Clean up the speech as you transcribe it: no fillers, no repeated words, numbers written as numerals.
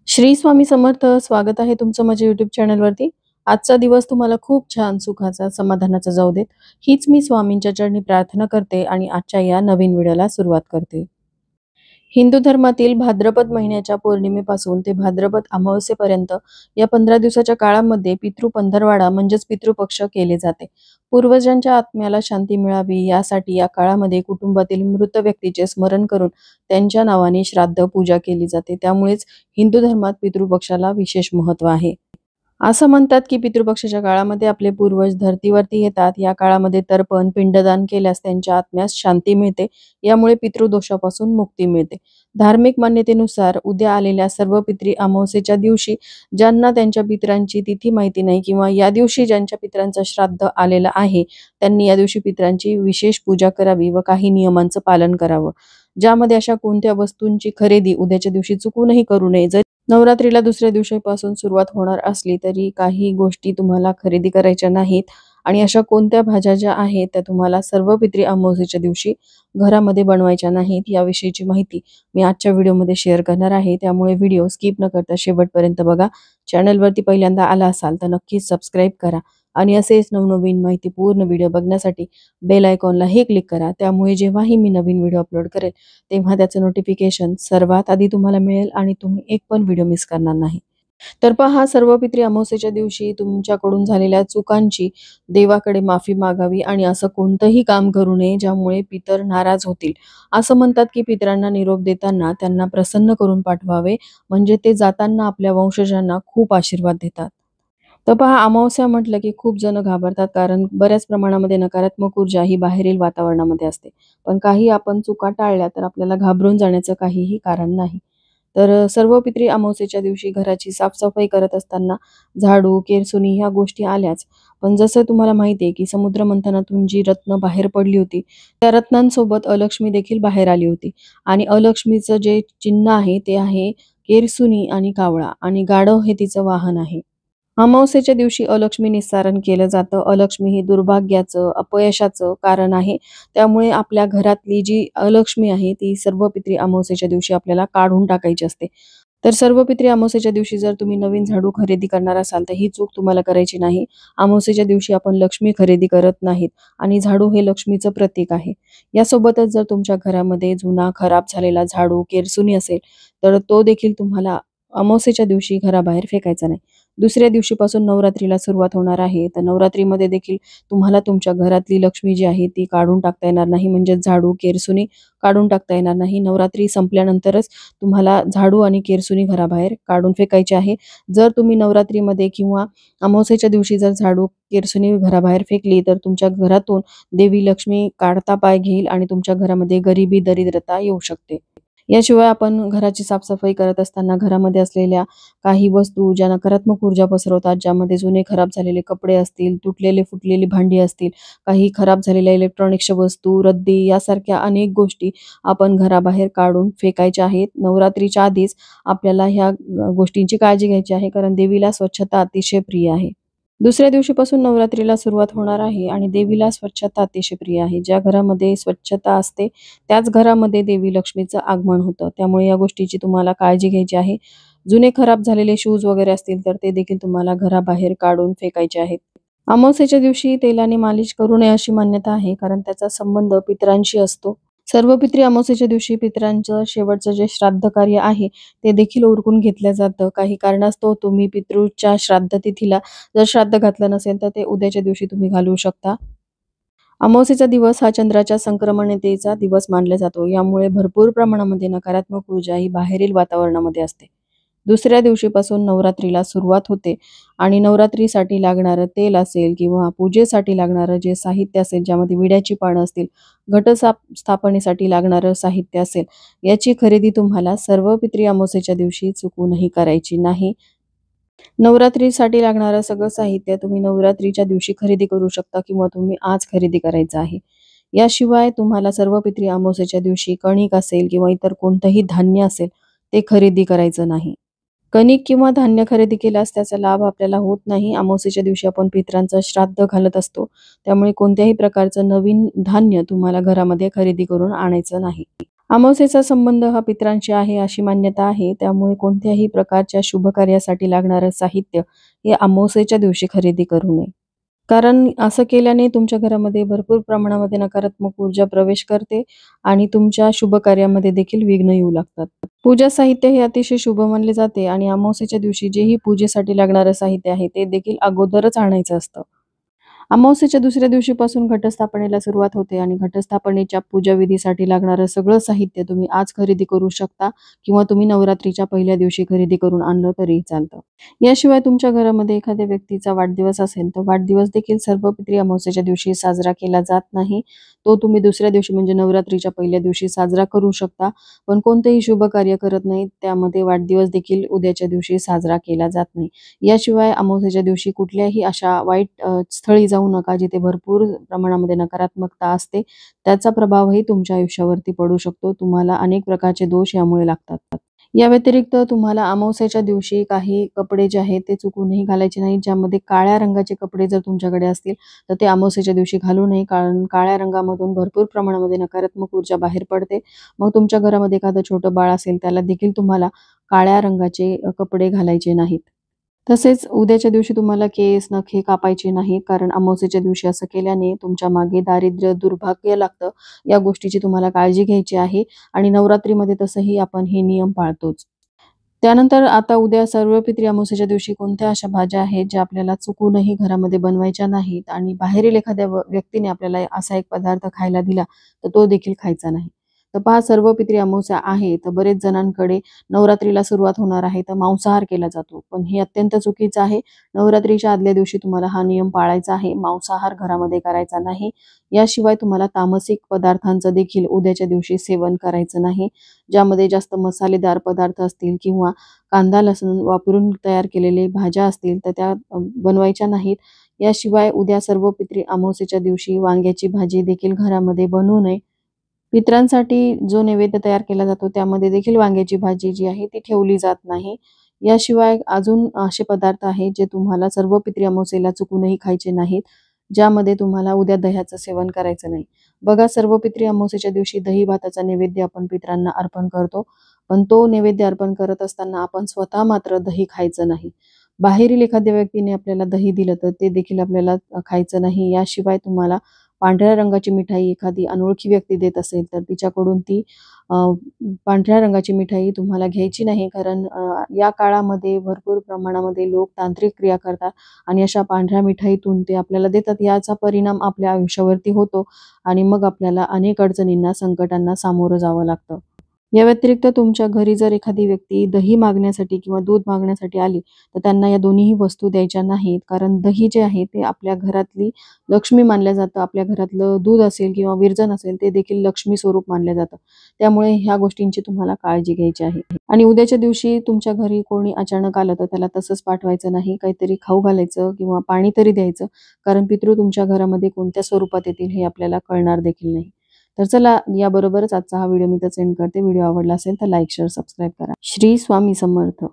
श्री स्वामी समर्थ. स्वागत आहे तुमचं माझ्या YouTube चॅनलवरती. आजचा दिवस तुम्हाला खूप छान, सुखाचा, समाधानाचा जाऊ देत. हीच मी स्वामींच्या चरणी प्रार्थना करते आणि आजच्या या नवीन व्हिडिओला सुरुवात करते. हिंदू धर्मातील भाद्रपद महिन्याच्या पौर्णिमेपासून ते भाद्रपद अमावस्येपर्यंत या 15 दिवसाच्या काळामध्ये पितृ पंधरवाडा म्हणजेच पितृपक्ष केले जाते. पूर्वजांच्या आत्म्याला शांती मिळावी यासाठी या काळामध्ये कुटुंबातील मृत व्यक्तीचे स्मरण करून त्यांच्या नावाने श्राद्ध पूजा केली जाते. त्यामुळेच हिंदू धर्मात पितृपक्षाला विशेष महत्त्व आहे. असं म्हणतात की पितृपक्षाच्या काळामध्ये आपले पूर्वज धर्तीवरती येतात. या काळामध्ये तर्पण, पिंडदान केल्यास त्यांच्या आत्म्यास शांती मिळते. यामुळे पितृदोषापासून मुक्ती मिळते. धार्मिक मान्यतेनुसार उद्या आलेल्या सर्व पितरी अमावस्येच्या दिवशी ज्यांना त्यांच्या पितरांची तिथी माहिती नाही किंवा या दिवशी ज्यांच्या पितरांचं श्राद्ध आलेलं आहे त्यांनी या दिवशी पितरांची विशेष पूजा करावी व काही नियमांचं पालन करावं. ज्यामध्ये अशा कोणत्या वस्तूंची खरेदी उद्याच्या दिवशी चुकूनही करू नये. जर नवरात्रीला दुसऱ्या दिवशीपासून सुरुवात होणार असली तरी काही गोष्टी तुम्हाला खरेदी करायच्या नाहीत आणि अशा कोणत्या भाज्या ज्या आहेत त्या तुम्हाला सर्व पितरी अमावस्येच्या दिवशी घरामध्ये बनवायच्या नाहीत याविषयीची माहिती मी आजच्या व्हिडिओमध्ये शेअर करणार आहे. त्यामुळे व्हिडिओ स्किप न करता शेवटपर्यंत बघा. चॅनलवरती पहिल्यांदा आला असाल तर नक्कीच सबस्क्राईब करा आणि असेच नवनवीन माहितीपूर्ण व्हिडिओ बघण्यासाठी बेल आयकॉनला हे क्लिक करा. त्यामुळे जेव्हाही मी नवीन व्हिडिओ अपलोड करेल तेव्हा त्याचं नोटिफिकेशन सर्वात आधी तुम्हाला मिळेल आणि तुम्ही एक पण व्हिडिओ मिस करणार नाही. तर पहा, सर्व पितरी अमावस्येच्या दिवशी तुमच्याकडून झालेल्या चुकांची देवाकडे माफी मागावी आणि असं कोणतंही काम करू नये ज्यामुळे पितर नाराज होतील. असं म्हणतात की पितरांना निरोप देताना त्यांना प्रसन्न करून पाठवावे, म्हणजे ते जाताना आपल्या वंशजांना खूप आशीर्वाद देतात. तर पहा, अमावस्या म्हटलं की खूप जण घाबरतात, कारण बऱ्याच प्रमाणामध्ये नकारात्मक ऊर्जा ही बाहेरील वातावरणामध्ये असते. पण काही आपण चुका टाळल्या तर आपल्याला घाबरून जाण्याचं काहीही कारण नाही. तर सर्व पितरी अमावस्येच्या दिवशी घराची साफसफाई करत असताना झाडू, केरसुनी ह्या गोष्टी आल्याच. पण जसं तुम्हाला माहिती आहे की समुद्र मंथनातून जी रत्न बाहेर पडली होती त्या रत्नांसोबत अलक्ष्मी देखील बाहेर आली होती आणि अलक्ष्मीचं जे चिन्ह आहे ते आहे केरसुनी आणि कावळा, आणि गाढव हे तिचं वाहन आहे. अमावस्येच्या दिवशी अलक्ष्मी निस्सारण केलं जातं. अलक्ष्मी ही दुर्भाग्याचं, अपयशाचं कारण आहे. त्यामुळे आपल्या घरातली जी अलक्ष्मी आहे ती सर्व पितरी अमावस्येच्या दिवशी आपल्याला काढून टाकायची असते. तर सर्व पितरी अमावस्येच्या दिवशी जर तुम्ही नवीन झाडू खरेदी करणार असाल तर ही चूक तुम्हाला करायची नाही. अमावस्येच्या दिवशी आपण लक्ष्मी खरेदी करत नाहीत आणि झाडू हे लक्ष्मीचं प्रतीक आहे. यासोबतच जर तुमच्या घरामध्ये जुना खराब झालेला झाडू, केरसुनी असेल तर तो देखील तुम्हाला अमावस्येच्या दिवशी घराबाहेर फेकायचा नाही. दुसऱ्या दिवशीपासून नवरात्रीला सुरुवात होणार आहे. तर नवरात्रीमध्ये देखील तुम्हाला तुमच्या घरातली लक्ष्मी जी आहे ती काढून टाकता येणार नाही, म्हणजे झाडू, केरसुनी काढून टाकता येणार नाही. नवरात्री संपल्यानंतरच तुम्हाला झाडू आणि केरसुनी घराबाहेर काढून फेकायची आहे. जर तुम्ही नवरात्रीमध्ये किंवा अमावस्येच्या दिवशी जर झाडू, केरसुनी घराबाहेर फेकली तर तुमच्या घरातून देवी लक्ष्मी काढता पाय घेईल आणि तुमच्या घरामध्ये गरिबी, दरिद्रता येऊ शकते. याशिवाय आपण घराची साफसफाई करत असताना घरामध्ये असलेल्या काही वस्तू ज्या नकारात्मक ऊर्जा पसरवतात, ज्यामध्ये जुने खराब झालेले कपडे असतील, तुटलेले फुटलेली भांडी असतील, काही खराब झालेल्या इलेक्ट्रॉनिक्सच्या वस्तू, रद्दी यासारख्या अनेक गोष्टी आपण घराबाहेर काढून फेकायच्या आहेत. नवरात्रीच्या आधीच आपल्याला ह्या गोष्टींची काळजी घ्यायची आहे, कारण देवीला स्वच्छता अतिशय प्रिय आहे. दुसऱ्या दिवशीपासून नवरात्रीला सुरुवात होणार आहे आणि देवीला स्वच्छता अतिशय प्रिय आहे. ज्या घरामध्ये स्वच्छता असते त्याच घरामध्ये देवी लक्ष्मीचं आगमन होतं. त्यामुळे या गोष्टीची तुम्हाला काळजी घ्यायची आहे. जुने खराब झालेले शूज वगैरे असतील तर ते देखील तुम्हाला घराबाहेर काढून फेकायचे आहेत. अमावस्येच्या दिवशी तेलाने मालिश करू नये अशी मान्यता आहे, कारण त्याचा संबंध पितरांशी असतो. सर्व पितरी अमावस्येच्या दिवशी पितरांचं शेवटचं जे श्राद्ध कार्य आहे ते देखील उरकून घेतलं जातं. काही कारणास्तव तुम्ही पितृच्या श्राद्ध तिथीला जर श्राद्ध घातलं नसेल तर ते उद्याच्या दिवशी तुम्ही घालवू शकता. अमावस्येचा दिवस हा चंद्राच्या संक्रमणतेचा दिवस मानला जातो. यामुळे भरपूर प्रमाणामध्ये नकारात्मक ऊर्जा ही बाहेरील वातावरणामध्ये असते. दुसऱ्या दिवशीपासून नवरात्रीला सुरुवात होते आणि नवरात्रीसाठी लागणारं तेल असेल किंवा पूजेसाठी लागणारं जे साहित्य असेल, ज्यामध्ये विड्याची पानं असतील, स्थापनेसाठी लागणारं साहित्य असेल, याची खरेदी तुम्हाला सर्व पितरी अमावस्येच्या दिवशी चुकूनही करायची नाही. नवरात्रीसाठी लागणारं सगळं साहित्य तुम्ही नवरात्रीच्या दिवशी खरेदी करू शकता किंवा तुम्ही आज खरेदी करायचं आहे. याशिवाय तुम्हाला सर्व पितरी अमावस्येच्या दिवशी कणिक असेल किंवा इतर कोणतंही धान्य असेल ते खरेदी करायचं नाही. कणिक किंवा धान्य खरेदी केल्यास त्याचा लाभ आपल्याला होत नाही. अमावस्येच्या दिवशी आपण पितरांचं श्राद्ध घालत असतो. त्यामुळे कोणत्याही प्रकारचं नवीन धान्य तुम्हाला घरामध्ये खरेदी करून आणायचं नाही. अमावस्येचा संबंध हा पितरांशी आहे अशी मान्यता आहे. त्यामुळे कोणत्याही प्रकारच्या शुभ कार्यासाठी लागणारं साहित्य हे अमावस्येच्या दिवशी खरेदी करू नये. कारण असं केल्याने तुमच्या घरामध्ये भरपूर प्रमाणामध्ये नकारात्मक ऊर्जा प्रवेश करते आणि तुमच्या शुभ कार्यामध्ये देखील विघ्न येऊ लागतात. पूजा साहित्य हे अतिशय शुभ मानले जाते आणि अमावस्येच्या दिवशी जेही पूजेसाठी लागणारं साहित्य आहे ते देखील अगोदरच आणायचं असतं. अमावस्येच्या दुसऱ्या दिवशीपासून घटस्थापनेला सुरुवात होते आणि घटस्थापनेच्या पूजाविधीसाठी लागणारं सगळं साहित्य तुम्ही आज खरेदी करू शकता किंवा तुम्ही नवरात्रीच्या पहिल्या दिवशी खरेदी करून आणलं तरीही चालतं. याशिवाय तुमच्या घरामध्ये एखाद्या व्यक्तीचा वाढदिवस असेल तर वाढदिवस देखील सर्व पितरी अमावस्येच्या दिवशी साजरा केला जात नाही. तो तुम्ही दुसऱ्या दिवशी म्हणजे नवरात्रीच्या पहिल्या दिवशी साजरा करू शकता. पण कोणतेही शुभ कार्य करत नाहीत त्यामध्ये वाढदिवस देखील उद्याच्या दिवशी साजरा केला जात नाही. याशिवाय अमावस्येच्या दिवशी कुठल्याही अशा वाईट स्थळी जाऊ नका जिथे भरपूर प्रमाणामध्ये नकारात्मकता असते. त्याचा प्रभावही तुमच्या आयुष्यावरती पडू शकतो. तुम्हाला अनेक प्रकारचे दोष यामुळे लागतात. या व्यतिरिक्त तुम्हाला अमावस्येच्या दिवशी काही कपडे जे आहेत ते चुकूनही घालायचे नाहीत. ज्यामध्ये काळ्या रंगाचे कपडे जर तुमच्याकडे असतील तर ते अमावस्येच्या दिवशी घालू नये. कारण काळ्या रंगामधून भरपूर प्रमाणामध्ये नकारात्मक ऊर्जा बाहेर पडते. मग तुमच्या घरामध्ये एखादं छोटं बाळ असेल त्याला देखील तुम्हाला काळ्या रंगाचे कपडे घालायचे नाहीत. तसेच उद्याच्या दिवशी तुम्हाला केस, नखे कापायचे नाहीत. कारण अमावस्येच्या दिवशी असं केल्याने तुमच्या मागे दारिद्र्य, दुर्भाग्य लागतं. या गोष्टीची तुम्हाला काळजी घ्यायची आहे आणि नवरात्रीमध्ये तसंही आपण हे नियम पाळतोच. त्यानंतर आता उद्या सर्व पितरी अमावस्येच्या दिवशी कोणत्या अशा भाज्या आहेत ज्या आपल्याला चुकूनही घरामध्ये बनवायच्या नाहीत आणि बाहेरील एखाद्या व्यक्तीने आपल्याला असा एक पदार्थ खायला दिला तर तो देखील खायचा नाही. तर पहा सर्व पितरी अमावस्या आहे तर बरेच जणांकडे नवरात्रीला सुरुवात होणार आहे तर मांसाहार केला जातो. पण हे अत्यंत चुकीचं आहे. नवरात्रीच्या आदल्या दिवशी तुम्हाला हा नियम पाळायचा आहे. मांसाहार घरामध्ये करायचा नाही. याशिवाय तुम्हाला तामसिक पदार्थांचं देखील उद्याच्या दिवशी सेवन करायचं नाही. ज्यामध्ये जास्त मसालेदार पदार्थ असतील किंवा कांदा लसूण वापरून तयार केलेले भाज्या असतील तर त्या बनवायच्या नाहीत. याशिवाय उद्या सर्व पितरी अमावस्येच्या दिवशी वांग्याची भाजी देखील घरामध्ये बनवू नये. पितरांसाठी जो नैवेद्य तयार केला जातो त्यामध्ये देखील वांग्याची भाजी जी आहे ती ठेवली जात नाही. याशिवाय अजून असे पदार्थ आहेत जे तुम्हाला सर्व पितरी अमावस्येला चुकूनही खायचे नाहीत. ज्यामध्ये तुम्हाला उद्या दह्याचं सेवन करायचं नाही. बघा सर्व पितरी अमावस्येच्या दिवशी दही भाताचा नैवेद्य आपण पितरांना अर्पण करतो. पण तो नैवेद्य अर्पण करत असताना आपण स्वतः मात्र दही खायचं नाही. बाहेरील एखाद्या व्यक्तीने आपल्याला दही दिलं तर ते देखील आपल्याला खायचं नाही. याशिवाय तुम्हाला पांढऱ्या रंगाची मिठाई एखादी अनोळखी व्यक्ती देत असेल तर तिच्याकडून ती अ, पांढऱ्या रंगाची मिठाई तुम्हाला घ्यायची नाही. कारण या काळामध्ये भरपूर प्रमाणामध्ये लोक तांत्रिक क्रिया करतात आणि अशा पांढऱ्या मिठाईतून ते आपल्याला देतात. याचा परिणाम आपल्या आयुष्यावरती होतो आणि मग आपल्याला अनेक अडचणींना, संकटांना सामोरं जावं लागतं. या व्यतिरिक्त तुमच्या घरी जर एखादी व्यक्ती दही मागण्यासाठी किंवा दूध मागण्यासाठी आली तर त्यांना या दोन्हीही वस्तू द्यायच्या नाहीत. कारण दही जे आहे ते आपल्या घरातली लक्ष्मी मानलं जातं. आपल्या घरातलं दूध असेल किंवा विरजन असेल ते देखील लक्ष्मी स्वरूप मानलं जातं. त्यामुळे ह्या गोष्टींची तुम्हाला काळजी घ्यायची आहे. आणि उद्याच्या दिवशी तुमच्या घरी कोणी अचानक आलं तर त्याला तसंच पाठवायचं नाही. काहीतरी खाऊ घालायचं किंवा पाणी तरी द्यायचं. कारण पितृ तुमच्या घरामध्ये कोणत्या स्वरूपात येतील हे आपल्याला कळणार देखील नाही. तर चला याबरोबरच आजचा हा व्हिडिओ मी इथं एंड करते. व्हिडिओ आवडला असेल तर लाईक, शेअर, सबस्क्राईब करा. श्री स्वामी समर्थ.